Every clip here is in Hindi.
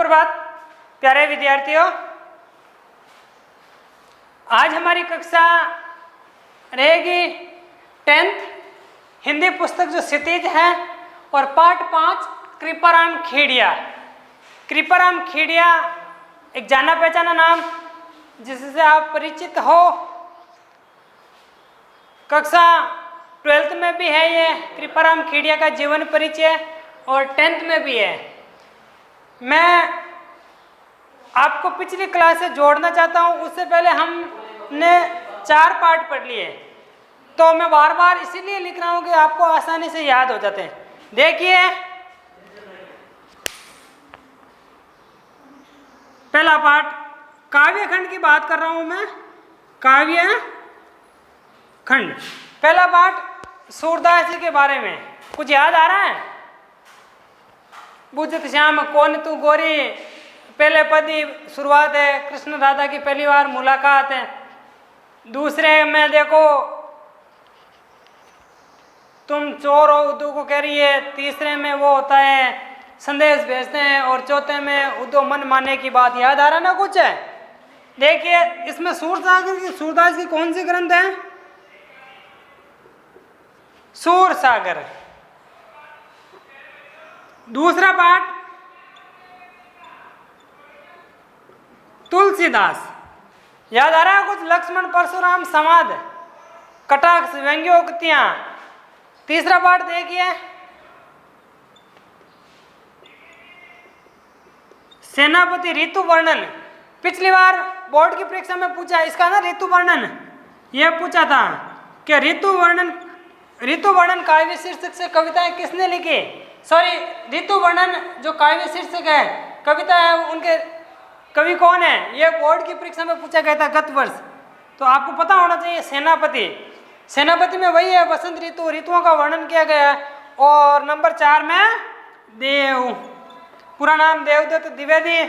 सुप्रभात प्यारे विद्यार्थियों। आज हमारी कक्षा रहेगी 10th हिंदी पुस्तक जो क्षितिज है और पाठ 5 कृपाराम खेड़िया। कृपाराम खेड़िया एक जाना पहचाना नाम जिससे आप परिचित हो। कक्षा 12th में भी है ये कृपाराम खेड़िया का जीवन परिचय और 10th में भी है। मैं आपको पिछली क्लास से जोड़ना चाहता हूँ। उससे पहले हमने 4 पार्ट पढ़ लिए, तो मैं बार बार इसीलिए लिख रहा हूँ कि आपको आसानी से याद हो जाते हैं। देखिए, पहला पार्ट काव्य खंड की बात कर रहा हूँ मैं। काव्य खंड पहला पार्ट सूरदास जी के बारे में कुछ याद आ रहा है? बुझत श्याम कौन तू गोरी, पहले पदी शुरुआत है, कृष्ण राधा की पहली बार मुलाकात है। दूसरे में देखो तुम चोर हो उद्धव को कह रही है। तीसरे में वो होता है संदेश भेजते हैं और चौथे में उद्धव मन मानने की बात। याद आ रहा ना कुछ है? देखिए, इसमें सूरदास की कौन सी ग्रंथ है? सूर सागर। दूसरा पाठ तुलसीदास। याद आ रहा है कुछ? लक्ष्मण परशुराम संवाद, कटाक्ष, व्यंग्योक्तियां। तीसरा पाठ देखिए सेनापति ऋतु वर्णन। पिछली बार बोर्ड की परीक्षा में पूछा इसका ना ऋतु वर्णन, यह पूछा था कि ऋतु वर्णन काव्य शीर्षक से कविताएं किसने लिखी? सॉरी, ऋतु वर्णन जो काव्य शीर्षक है कविता है, उनके कवि कौन है? यह बोर्ड की परीक्षा में पूछा गया था गत वर्ष, तो आपको पता होना चाहिए। सेनापति में वही है, वसंत ऋतु, ऋतुओं का वर्णन किया गया है। और नंबर 4 में देव, पूरा नाम देवदत्त द्विवेदी।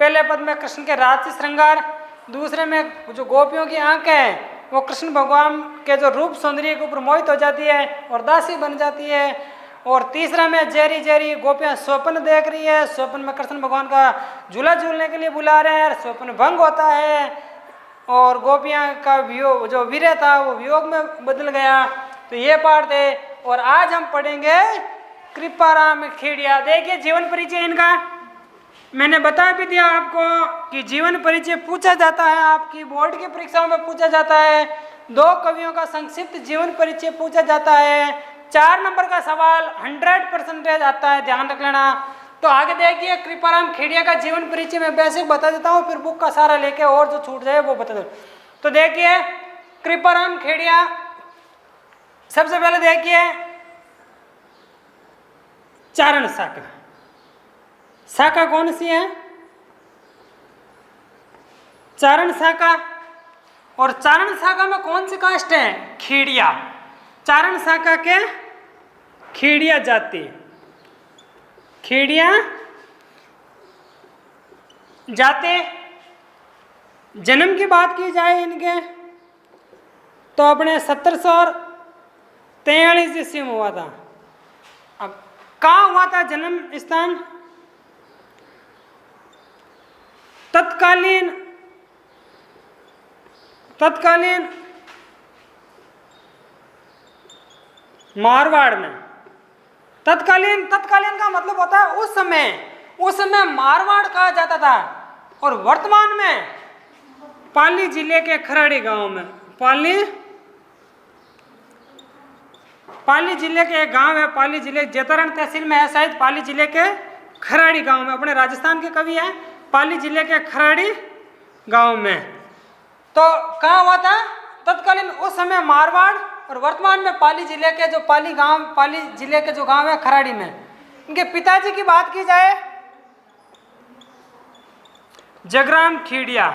पहले पद में कृष्ण के राजसी श्रृंगार, दूसरे में जो गोपियों की आंख है वो कृष्ण भगवान के जो रूप सौंदर्य के ऊपर मोहित हो जाती है और दासी बन जाती है। और तीसरा में जेरी गोपियां स्वप्न देख रही है। स्वप्न में कृष्ण भगवान का झूला झूलने के लिए बुला रहे हैं, स्वप्न भंग होता है और गोपियां का वियोग जो वीर्य था वो वियोग में बदल गया। तो ये पाठ है। और आज हम पढ़ेंगे कृपाराम खेड़िया। देखिए जीवन परिचय इनका मैंने बता भी दिया आपको कि जीवन परिचय पूछा जाता है, आपकी बोर्ड की परीक्षाओं में पूछा जाता है। 2 कवियों का संक्षिप्त जीवन परिचय पूछा जाता है। 4 नंबर का सवाल 100% आता है, ध्यान रख लेना। तो आगे देखिए कृपाराम खेड़िया का जीवन परिचय में बेसिक बता देता हूँ, फिर बुक का सारा लेके और जो छूट जाए वो बता दो। तो देखिए कृपाराम खेड़िया, सबसे पहले देखिए चारण शाखा। शाखा कौन सी है? चारण शाखा। और चारण शाखा में कौन सी कास्ट है? खेड़िया। चारण शाखा के खेड़िया जाति, खेड़िया जाते। जन्म की बात की जाए इनके तो अपने 1743 ईस्वी में हुआ था। अब कहाँ हुआ था जन्म स्थान? तत्कालीन मारवाड़ में। तत्कालीन का मतलब होता है उस समय मारवाड़ कहा जाता था। और वर्तमान में पाली जिले के खराड़ी गांव में, पाली जिले के एक गांव है, पाली जिले जैतारण तहसील में है शायद, पाली जिले के खराड़ी गांव में। अपने राजस्थान के कवि हैं, पाली जिले के खराड़ी गांव में। तो कहाँ हुआ था? तत्कालीन उस समय मारवाड़, और वर्तमान में पाली जिले के जो पाली जिले के जो गांव है खराड़ी में। इनके पिताजी की बात की जाए जगराम खेड़िया।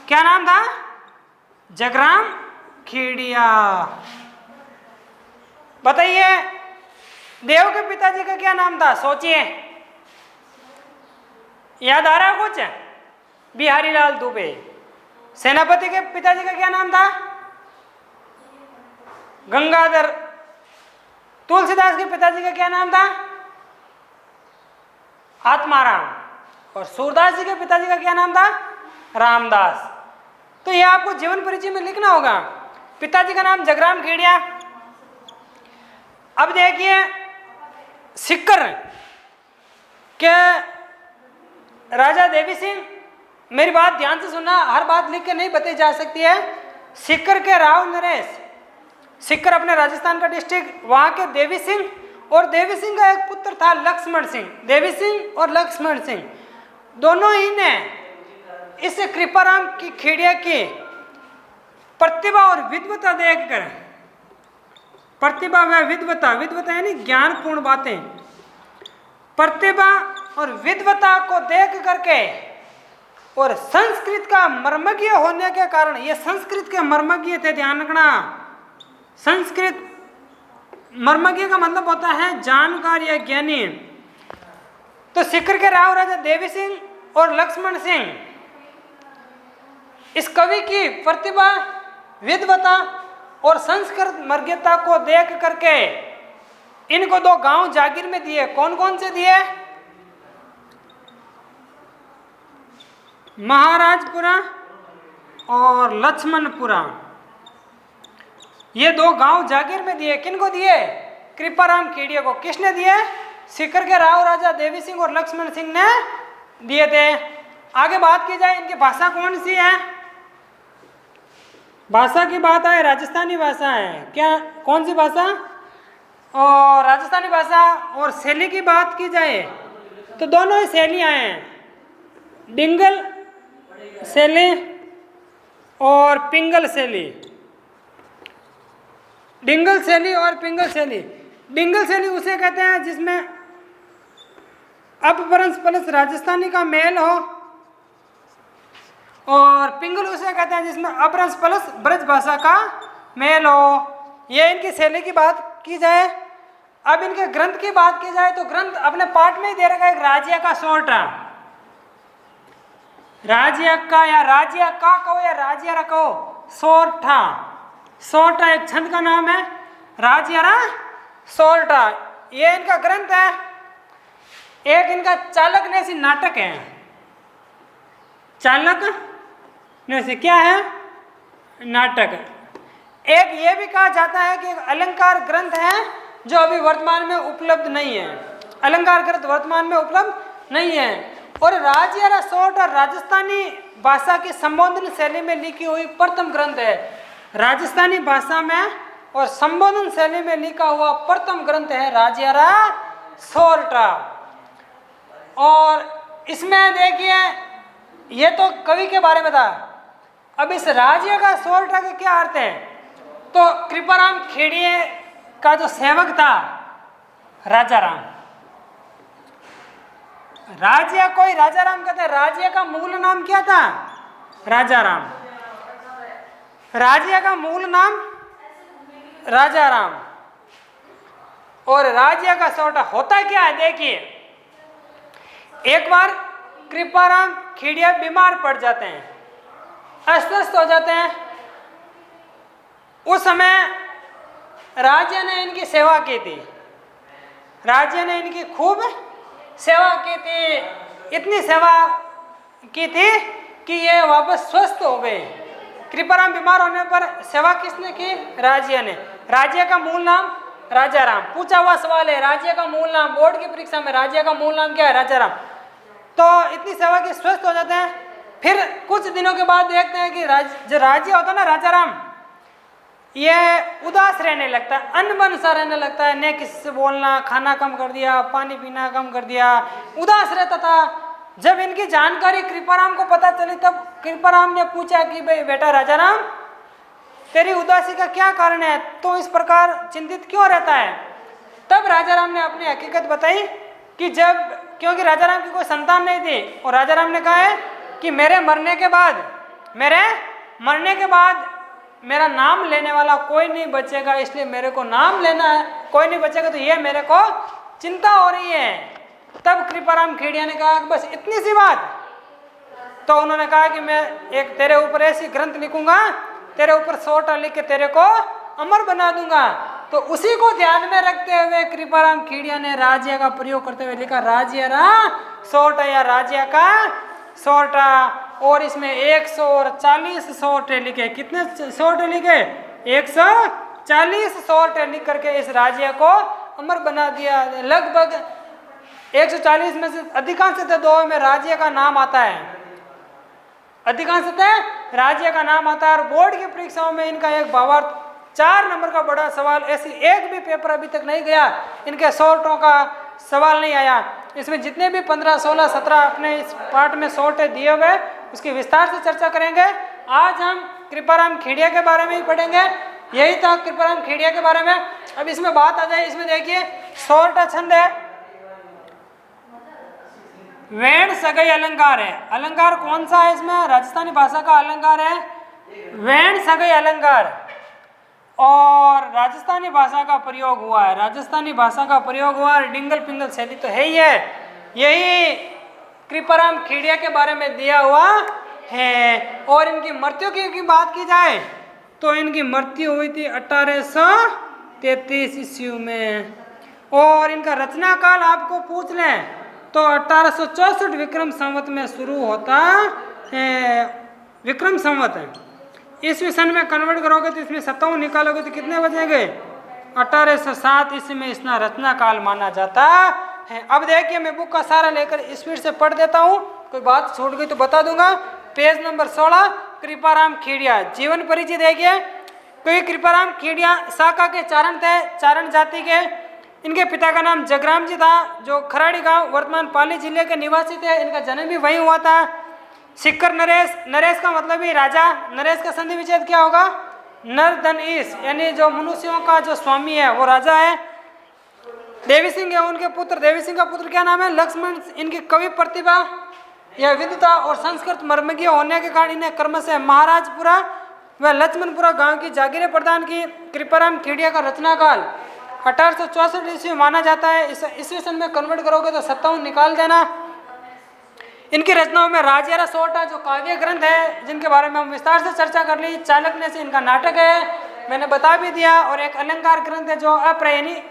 क्या नाम था? जगराम खेड़िया। बताइए देव के पिताजी का क्या नाम था? सोचिए, याद आ रहा है कुछ? बिहारी लाल दुबे। सेनापति के पिताजी का क्या नाम था? गंगाधर। तुलसीदास के पिताजी का क्या नाम था? आत्माराम। और सूरदास जी के पिताजी का क्या नाम था? रामदास। तो ये आपको जीवन परिचय में लिखना होगा। पिताजी का नाम जगराम खेड़िया। अब देखिए सिक्कर के राजा देवी सिंह, मेरी बात ध्यान से सुनना, हर बात लिख के नहीं बताई जा सकती है। सिक्कर के राव नरेश, सिक्कर अपने राजस्थान का डिस्ट्रिक्ट, वहां के देवी सिंह, और देवी सिंह का एक पुत्र था लक्ष्मण सिंह। देवी सिंह और लक्ष्मण सिंह दोनों ही ने इस कृपाराम की खेड़िया की प्रतिभा और विद्वता देखकर, प्रतिभा व विद्वता, विद्वता यानी ज्ञानपूर्ण बातें, प्रतिभा और विद्वता को देख करके और संस्कृत का मर्मज्ञ होने के कारण, ये संस्कृत के मर्मज्ञ थे, ध्यान रखना। संस्कृत मर्मज्ञ का मतलब होता है जानकार या ज्ञानी। तो सिक्कर के राव राजा देवी सिंह और लक्ष्मण सिंह इस कवि की प्रतिभा, विद्वता और संस्कृत मर्मज्ञता को देख करके इनको 2 गांव जागीर में दिए। कौन कौन से दिए? महाराजपुरा और लक्ष्मणपुरा, ये 2 गांव जागीर में दिए। किनको दिए? कृपाराम खेड़िया को। किसने दिए? सिक्कर के राव राजा देवी सिंह और लक्ष्मण सिंह ने दिए थे। आगे बात की जाए, इनकी भाषा कौन सी है? भाषा की बात आए, राजस्थानी भाषा है। क्या, कौन सी भाषा? और राजस्थानी भाषा। और शैली की बात की जाए तो दोनों ही शैलियाँ हैं, डिंगल शैली और पिंगल शैली। डिंगल शैली और पिंगल शैली। डिंगल शैली उसे कहते हैं जिसमें अपभ्रंश प्लस राजस्थानी का मेल हो, और पिंगल उसे कहते हैं जिसमें अपभ्रंश प्लस ब्रज भाषा का मेल हो। ये इनकी शैली की बात की जाए। अब इनके ग्रंथ की बात की जाए तो ग्रंथ अपने पाठ में ही दे रखा है, एक राज्य का सोटा, राज्य का या राज्य का कहो या राज्य कहो, सोरठा। सोरठा एक छंद का नाम है, राज्य सोरठा, ये इनका ग्रंथ है। एक इनका चालक नेसी नाटक है। चालक नेसी क्या है? नाटक। एक ये भी कहा जाता है कि एक अलंकार ग्रंथ है जो अभी वर्तमान में उपलब्ध नहीं है। अलंकार ग्रंथ वर्तमान में उपलब्ध नहीं है। और राज्य सोरठा राजस्थानी भाषा की संबोधन शैली में लिखी हुई प्रथम ग्रंथ है। राजस्थानी भाषा में और संबोधन शैली में लिखा हुआ प्रथम ग्रंथ है राज्य सोरठा। और इसमें देखिए, ये तो कवि के बारे में था। अब इस राज्य का सोरठा के क्या अर्थ है? तो कृपाराम खेड़िए का जो सेवक था राजाराम, राज्य को ही राजाराम कहते हैं। राज्य का मूल नाम क्या था? राजाराम। राज्य का मूल नाम राजाराम। और राज्य का सोरठा होता क्या है? देखिए, एक बार कृपाराम खेड़िया बीमार पड़ जाते हैं, अस्वस्थ हो जाते हैं। उस समय राज्य ने इनकी सेवा की थी। राज्य ने इनकी खूब सेवा की थी, इतनी सेवा की थी कि ये वापस स्वस्थ हो गए। कृपाराम बीमार होने पर सेवा किसने की? राज्य ने। राज्य का मूल नाम राजाराम। पूछा हुआ सवाल है, राज्य का मूल नाम, बोर्ड की परीक्षा में राज्य का मूल नाम क्या है? राजाराम। तो इतनी सेवा की स्वस्थ हो जाते हैं। फिर कुछ दिनों के बाद देखते हैं कि जो राज्य होता है ना राजाराम, ये उदास रहने लगता है, अनबन सा रहने लगता है। न किसी से बोलना, खाना कम कर दिया, पानी पीना कम कर दिया, उदास रहता था। जब इनकी जानकारी कृपाराम को पता चली तब कृपाराम ने पूछा कि भाई बेटा राजाराम, तेरी उदासी का क्या कारण है? तो इस प्रकार चिंतित क्यों रहता है? तब राजाराम ने अपनी हकीकत बताई कि क्योंकि राजाराम की कोई संतान नहीं थी, और राजाराम ने कहा है कि मेरे मरने के बाद मेरा नाम लेने वाला कोई नहीं बचेगा, इसलिए मेरे को नाम लेना है, कोई नहीं बचेगा, तो ये मेरे को चिंता हो रही है। तब कृपाराम खेड़िया ने कहा बस इतनी सी बात। तो उन्होंने कहा कि मैं एक तेरे ऊपर ऐसी ग्रंथ लिखूंगा, तेरे ऊपर सोरठा लिख के तेरे को अमर बना दूंगा। तो उसी को ध्यान में रखते हुए कृपाराम खेड़िया ने राज्य का प्रयोग करते हुए लिखा राज्य रा सोटा या राज्य का सोटा। और इसमें 140 सोटे लिखे। कितने सोटे लिखे? 140 सोटे लिख करके इस राज्य को अमर बना दिया। लगभग 140 में से अधिकांशतः 2 में राज्य का नाम आता है, अधिकांशतः राज्य का नाम आता है। और बोर्ड की परीक्षाओं में इनका एक भावार्थ 4 नंबर का बड़ा सवाल, ऐसी एक भी पेपर अभी तक नहीं गया इनके शॉर्टों का सवाल नहीं आया। इसमें जितने भी 15, 16, 17 अपने इस पार्ट में शॉर्ट दिए हुए उसकी विस्तार से चर्चा करेंगे। आज हम कृपाराम खेड़िया के बारे में ही पढ़ेंगे। यही था कृपाराम खेड़िया के बारे में। अब इसमें बात आ जाए, इसमें देखिए शॉर्ट छंद है, वेण सगई अलंकार है। अलंकार कौन सा है इसमें? राजस्थानी भाषा का अलंकार है वेण सगई अलंकार। और राजस्थानी भाषा का प्रयोग हुआ है, राजस्थानी भाषा का प्रयोग हुआ है। डिंगल पिंगल शैली तो है ही है। यही कृपाराम खेड़िया के बारे में दिया हुआ है। और इनकी मृत्यु की बात की जाए तो इनकी मृत्यु हुई थी 1833 ईस्वी में। और इनका रचना काल आपको पूछ लें तो 1864 विक्रम संवत में शुरू होता है। विक्रम संवत ईस्वी सन में कन्वर्ट करोगे तो इसमें 57 निकालोगे तो कितने बचेंगे? 1807 ईस्वी में इसका रचना काल माना जाता है। अब देखिए मैं बुक का सारा लेकर स्पीड से पढ़ देता हूँ, कोई बात छूट गई तो बता दूंगा। पेज नंबर 16 कृपाराम खेड़िया जीवन परिचय देखिए। क्योंकि कृपाराम खेड़िया शाखा के चारण थे, चारण जाति के। इनके पिता का नाम जगराम जी था, जो खराड़ी गांव वर्तमान पाली जिले के निवासी थे। इनका जन्म भी वहीं हुआ था। सिक्कर नरेश, नरेश का मतलब ही राजा। नरेश का संधि विच्छेद क्या होगा? नर धन ईश, यानी जो मनुष्यों का जो स्वामी है वो राजा है। देवी सिंह है उनके पुत्र। देवी सिंह का पुत्र क्या नाम है? लक्ष्मण। इनकी कवि प्रतिभा या विद्वता और संस्कृत मर्मज्ञ होने के कारण इन्हें क्रमशः महाराजपुरा व लक्ष्मणपुरा गांव की जागीरें प्रदान की। कृपाराम खेड़िया का रचना काल 1864 ईस्वी माना जाता है। इस ईस्वी सन में कन्वर्ट करोगे तो 57 निकाल देना। इनकी रचनाओं में राज्य सोटा जो काव्य ग्रंथ है, जिनके बारे में हम विस्तार से चर्चा कर ली। चाणक्य से इनका नाटक है, मैंने बता भी दिया। और एक अलंकार ग्रंथ है जो अप्रयनी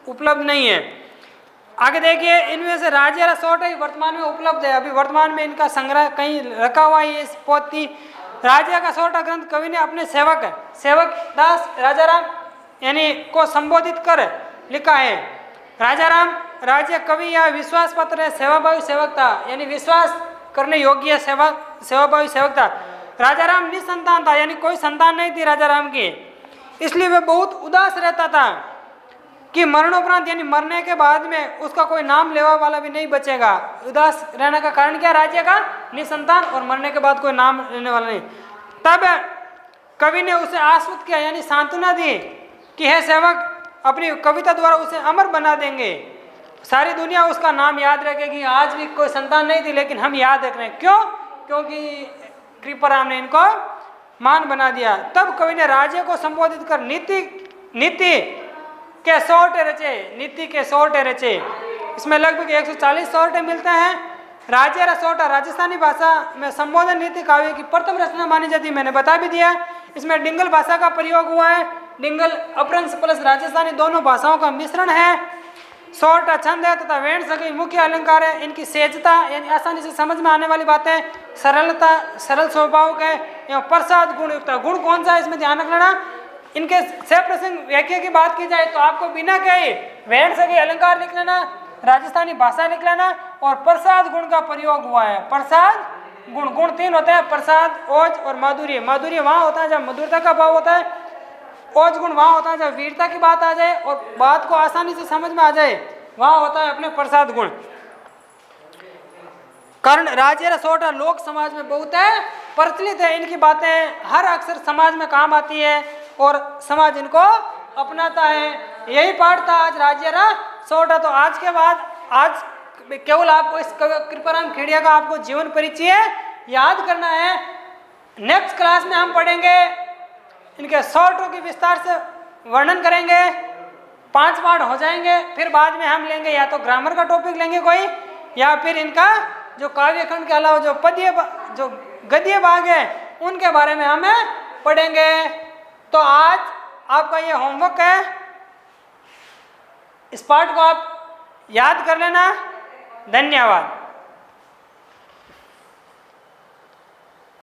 उपलब्ध नहीं है। आगे देखिए, इनमें से राज्य सोटा ही वर्तमान में उपलब्ध है। अभी वर्तमान में इनका संग्रह कहीं रखा हुआ है। इस पोथी राज्य का सोटा ग्रंथ कवि ने अपने सेवक दास राजाराम यानी को संबोधित कर लिखा है। राजाराम राज्य कवि या विश्वास पत्र है। सेवाभावी सेवक था, यानी विश्वास करने योग्य सेवाभावी सेवक था। राजाराम निसंतान था, यानी कोई संतान नहीं थी राजाराम की। इसलिए वह बहुत उदास रहता था कि मरणोपरांत यानी मरने के बाद में उसका कोई नाम लेवा वाला भी नहीं बचेगा। उदास रहने का कारण क्या? राज्य का निसंतान और मरने के बाद कोई नाम लेने वाला नहीं। तब कवि ने उसे आश्वस्त किया, यानी सांत्वना दी कि हे सेवक, अपनी कविता द्वारा उसे अमर बना देंगे, सारी दुनिया उसका नाम याद रखेगी। आज भी कोई संतान नहीं थी लेकिन हम याद रख रहे हैं। क्यों? क्योंकि कृपाराम ने इनको मान बना दिया। तब कवि ने राज्य को संबोधित कर नीति के सोटे रचे, नीति के सोटे रचे। इसमें लगभग 140 सोटे मिलते हैं। राज्य सोटा राजस्थानी भाषा में संबोधन नीति काव्य की प्रथम रचना मानी जाती है, मैंने बता भी दिया। इसमें डिंगल भाषा का प्रयोग हुआ है। डिंगल अपभ्रंश प्लस राजस्थानी दोनों भाषाओं का मिश्रण है। सोटा छंद है तथा वेण सगई मुख्य अलंकार है। इनकी सहजता यानी आसानी से समझ में आने वाली बातें, सरलता, सरल स्वभाव के एवं प्रसाद गुण युक्त। गुण कौन सा है इसमें ध्यान रख लेना। इनके सह प्रसंग व्याख्या की बात की जाए तो आपको बिना कहे वेण सगई अलंकार लिख लेना, राजस्थानी भाषा लिख लेना और प्रसाद गुण का प्रयोग हुआ है। प्रसाद गुण, गुण 3 होते हैं, प्रसाद, ओज और माधुर्य। माधुर्य वहाँ होता है जब मधुरता का भाव होता है। ओज गुण वहाँ होता है जब वीरता की बात आ जाए और बात को आसानी से समझ में आ जाए, वहाँ होता है अपने प्रसाद गुण। कारण राज्य सोटा लोक समाज में बहुत है प्रचलित है। इनकी बातें हर अक्सर समाज में काम आती है और समाज इनको अपनाता है। यही पाठ था आज राज्य सोटा। तो आज के बाद आज केवल आपको इस कृपाराम खेड़िया का आपको जीवन परिचय याद करना है। नेक्स्ट क्लास में हम पढ़ेंगे, इनके शॉर्टों की विस्तार से वर्णन करेंगे। 5 पार्ट हो जाएंगे। फिर बाद में हम लेंगे या तो ग्रामर का टॉपिक लेंगे कोई, या फिर इनका जो काव्य खंड के अलावा जो पद्य गद्य भाग है उनके बारे में हमें पढ़ेंगे। तो आज आपका ये होमवर्क है, इस पार्ट को आप याद कर लेना। धन्यवाद।